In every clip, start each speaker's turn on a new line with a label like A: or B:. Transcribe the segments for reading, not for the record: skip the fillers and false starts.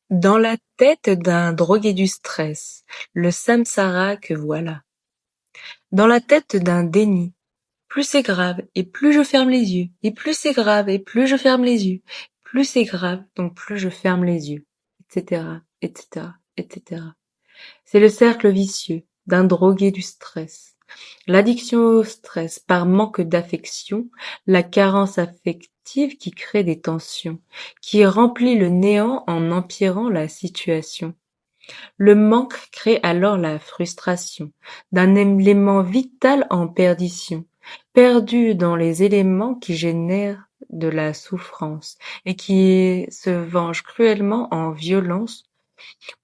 A: Dans la tête d'un drogué du stress, le samsara que voilà. Dans la tête d'un déni, plus c'est grave et plus je ferme les yeux, et plus c'est grave et plus je ferme les yeux, plus c'est grave donc plus je ferme les yeux, etc., etc., etc. C'est le cercle vicieux d'un drogué du stress. L'addiction au stress par manque d'affection, la carence affective qui crée des tensions, qui remplit le néant en empirant la situation. Le manque crée alors la frustration d'un élément vital en perdition, perdu dans les éléments qui génèrent de la souffrance et qui se venge cruellement en violence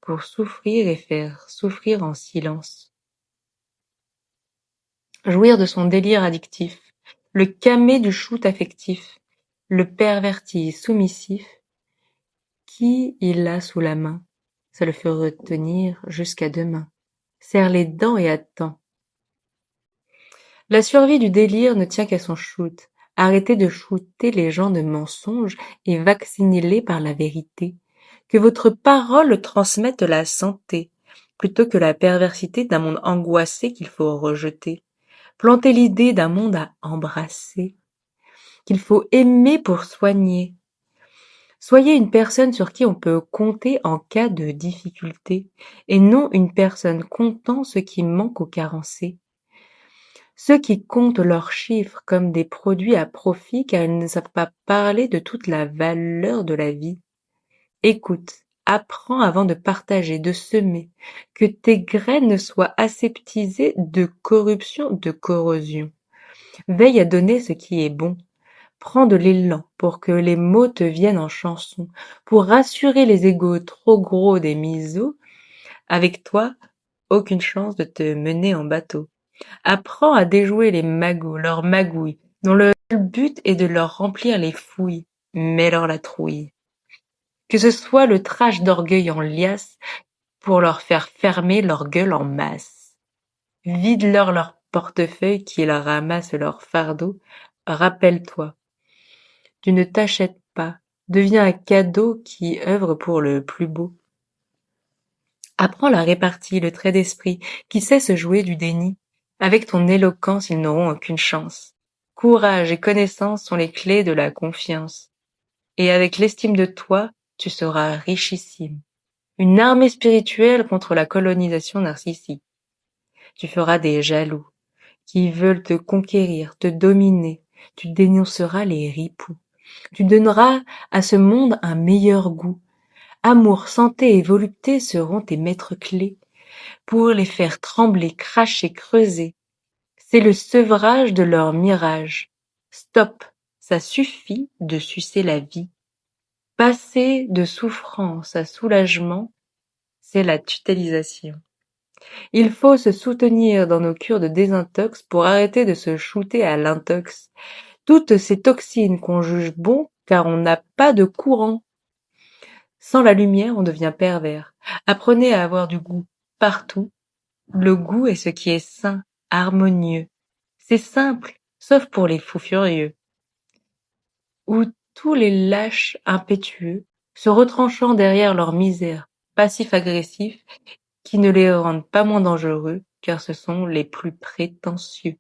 A: pour souffrir et faire souffrir en silence. Jouir de son délire addictif, le camé du shoot affectif, le perverti soumissif, qui il a sous la main, ça le fait retenir jusqu'à demain. Serre les dents et attends. La survie du délire ne tient qu'à son shoot. Arrêtez de shooter les gens de mensonges et vaccinez-les par la vérité. Que votre parole transmette la santé, plutôt que la perversité d'un monde angoissé qu'il faut rejeter. Plantez l'idée d'un monde à embrasser, qu'il faut aimer pour soigner. Soyez une personne sur qui on peut compter en cas de difficulté, et non une personne comptant ce qui manque aux carencés. Ceux qui comptent leurs chiffres comme des produits à profit car ils ne savent pas parler de toute la valeur de la vie. Écoute, apprends avant de partager, de semer, que tes graines soient aseptisées de corruption, de corrosion. Veille à donner ce qui est bon. Prends de l'élan pour que les mots te viennent en chanson, pour rassurer les égos trop gros des misos. Avec toi, aucune chance de te mener en bateau. Apprends à déjouer les magots, leurs magouilles, dont le seul but est de leur remplir les fouilles. Mets-leur la trouille. Que ce soit le trash d'orgueil en liasse pour leur faire fermer leur gueule en masse. Vide-leur leur portefeuille qu'ils ramassent leur fardeau. Rappelle-toi, tu ne t'achètes pas, deviens un cadeau qui œuvre pour le plus beau. Apprends la répartie, le trait d'esprit, qui sait se jouer du déni. Avec ton éloquence, ils n'auront aucune chance. Courage et connaissance sont les clés de la confiance. Et avec l'estime de toi, tu seras richissime. Une armée spirituelle contre la colonisation narcissique. Tu feras des jaloux qui veulent te conquérir, te dominer. Tu dénonceras les ripoux. Tu donneras à ce monde un meilleur goût. Amour, santé et volupté seront tes maîtres clés pour les faire trembler, cracher, creuser. C'est le sevrage de leur mirage. Stop, ça suffit de sucer la vie. Passer de souffrance à soulagement, c'est la tutélisation. Il faut se soutenir dans nos cures de désintox pour arrêter de se shooter à l'intox. Toutes ces toxines qu'on juge bon car on n'a pas de courant. Sans la lumière, on devient pervers. Apprenez à avoir du goût partout. Le goût est ce qui est sain, harmonieux. C'est simple, sauf pour les fous furieux. Ou tous les lâches impétueux, se retranchant derrière leur misère, passifs-agressifs, qui ne les rendent pas moins dangereux, car ce sont les plus prétentieux.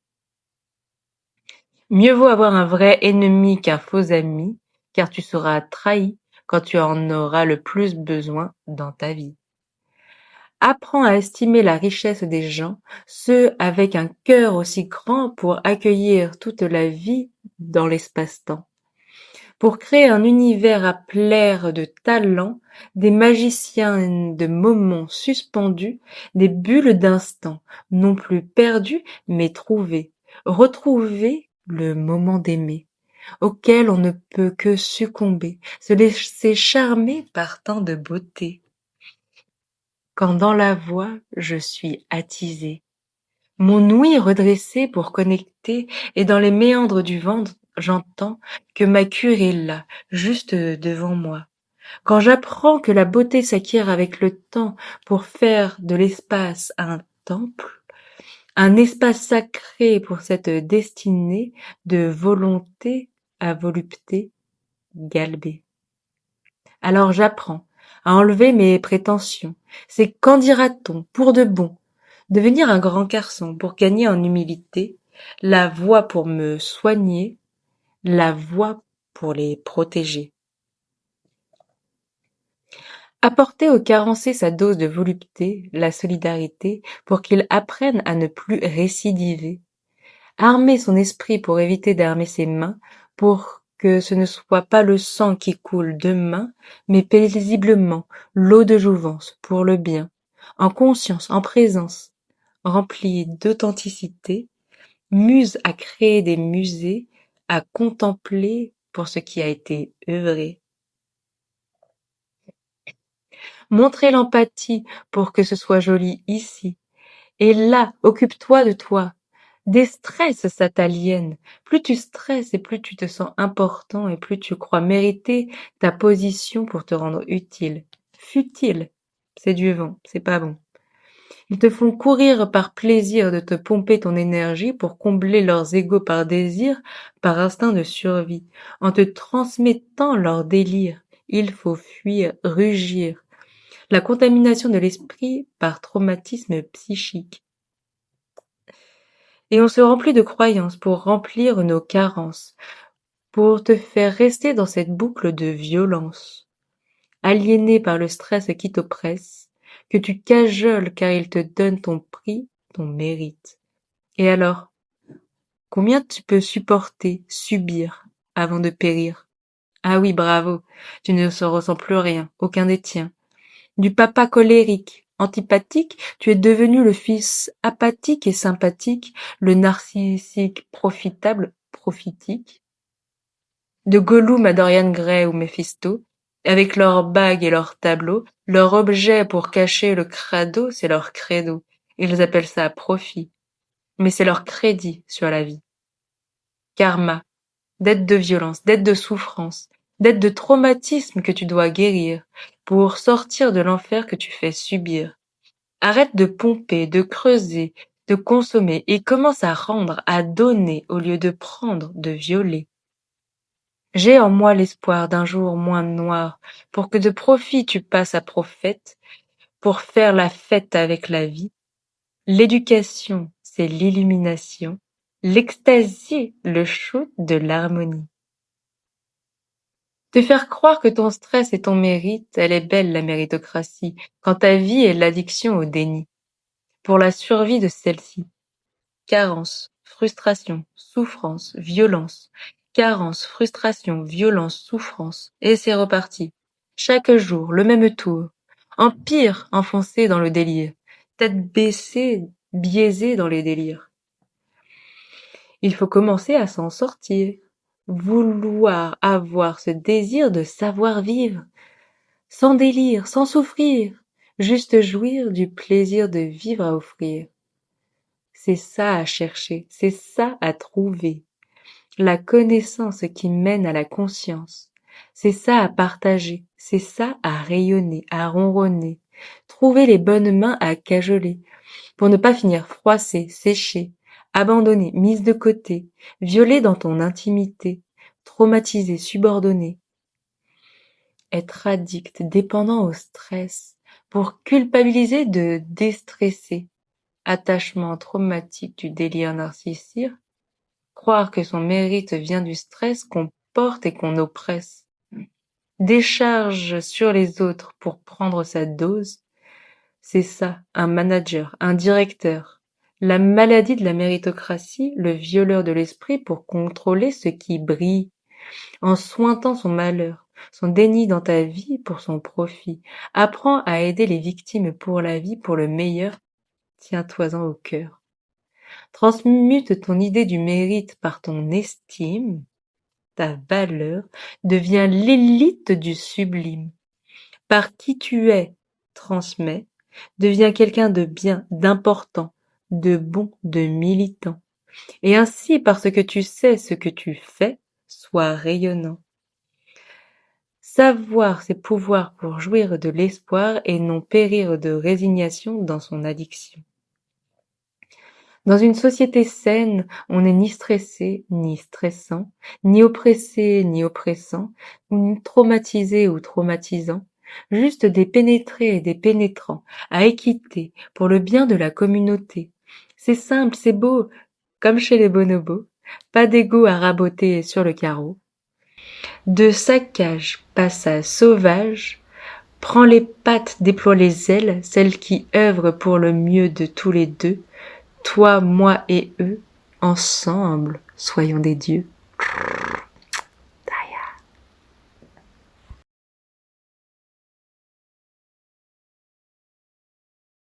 A: Mieux vaut avoir un vrai ennemi qu'un faux ami, car tu seras trahi quand tu en auras le plus besoin dans ta vie. Apprends à estimer la richesse des gens, ceux avec un cœur aussi grand pour accueillir toute la vie dans l'espace-temps. Pour créer un univers à plaire de talents, des magiciens de moments suspendus, des bulles d'instants, non plus perdues mais trouvées, retrouver le moment d'aimer, auquel on ne peut que succomber, se laisser charmer par tant de beauté. Quand dans la voix je suis attisée, mon ouïe redressée pour connecter, et dans les méandres du vent j'entends que ma cure est là, juste devant moi. Quand j'apprends que la beauté s'acquiert avec le temps pour faire de l'espace un temple, un espace sacré pour cette destinée de volonté à volupté galbée. Alors j'apprends à enlever mes prétentions. C'est qu'en dira-t-on, pour de bon, devenir un grand garçon pour gagner en humilité, la voie pour me soigner, la voie pour les protéger. Apporter aux carencés sa dose de volupté, la solidarité, pour qu'ils apprennent à ne plus récidiver. Armer son esprit pour éviter d'armer ses mains, pour que ce ne soit pas le sang qui coule de main, mais paisiblement l'eau de jouvence pour le bien, en conscience, en présence, remplie d'authenticité, muse à créer des musées, à contempler pour ce qui a été œuvré. Montrer l'empathie pour que ce soit joli ici. Et là, occupe-toi de toi. Déstresse cette aliène. Plus tu stresses et plus tu te sens important et plus tu crois mériter ta position pour te rendre utile. Futile. C'est du vent, c'est pas bon. Ils te font courir par plaisir de te pomper ton énergie pour combler leurs égos par désir, par instinct de survie. En te transmettant leur délire, il faut fuir, rugir. La contamination de l'esprit par traumatisme psychique. Et on se remplit de croyances pour remplir nos carences, pour te faire rester dans cette boucle de violence. Aliéné par le stress qui t'oppresse, que tu cajoles car il te donne ton prix, ton mérite. Et alors, combien tu peux supporter, subir, avant de périr? Ah oui, bravo, tu ne ressens plus rien, aucun des tiens. Du papa colérique, antipathique, tu es devenu le fils apathique et sympathique, le narcissique profitable, profitique. De Gollum à Dorian Gray ou Méphisto, avec leurs bagues et leurs tableaux, leur objet pour cacher le crado, c'est leur credo. Ils appellent ça profit. Mais c'est leur crédit sur la vie. Karma, dette de violence, dette de souffrance, dette de traumatisme que tu dois guérir pour sortir de l'enfer que tu fais subir. Arrête de pomper, de creuser, de consommer et commence à rendre, à donner au lieu de prendre, de violer. J'ai en moi l'espoir d'un jour moins noir, pour que de profit tu passes à prophète, pour faire la fête avec la vie. L'éducation, c'est l'illumination, l'extasie, le shoot de l'harmonie. Te faire croire que ton stress est ton mérite, elle est belle la méritocratie, quand ta vie est l'addiction au déni. Pour la survie de celle-ci. Carence, frustration, souffrance, violence. Carence, frustration, violence, souffrance. Et c'est reparti. Chaque jour, le même tour. Empire enfoncé dans le délire. Tête baissée, biaisée dans les délires. Il faut commencer à s'en sortir. Vouloir avoir ce désir de savoir vivre. Sans délire, sans souffrir. Juste jouir du plaisir de vivre à offrir. C'est ça à chercher, c'est ça à trouver. La connaissance qui mène à la conscience. C'est ça à partager, c'est ça à rayonner, à ronronner. Trouver les bonnes mains à cajoler, pour ne pas finir froissé, séché, abandonné, mise de côté, violé dans ton intimité, traumatisé, subordonné. Être addict, dépendant au stress, pour culpabiliser de déstresser. Attachement traumatique du délire narcissique, croire que son mérite vient du stress qu'on porte et qu'on oppresse. Décharge sur les autres pour prendre sa dose, c'est ça, un manager, un directeur. La maladie de la méritocratie, le violeur de l'esprit pour contrôler ce qui brille, en sointant son malheur, son déni dans ta vie pour son profit. Apprends à aider les victimes pour la vie, pour le meilleur. Tiens-toi-en au cœur. Transmute ton idée du mérite par ton estime, ta valeur devient l'élite du sublime. Par qui tu es, transmets, deviens quelqu'un de bien, d'important, de bon, de militant. Et ainsi, parce que tu sais ce que tu fais, sois rayonnant. Savoir ses pouvoirs pour jouir de l'espoir et non périr de résignation dans son addiction. Dans une société saine, on n'est ni stressé, ni stressant, ni oppressé, ni oppressant, ni traumatisé ou traumatisant. juste des pénétrés et des pénétrants, à équité, pour le bien de la communauté. C'est simple, c'est beau, comme chez les bonobos, pas d'égo à raboter sur le carreau. De saccage passa sauvage, prends les pattes, déploie les ailes, celles qui œuvrent pour le mieux de tous les deux, toi, moi et eux, ensemble, soyons des dieux.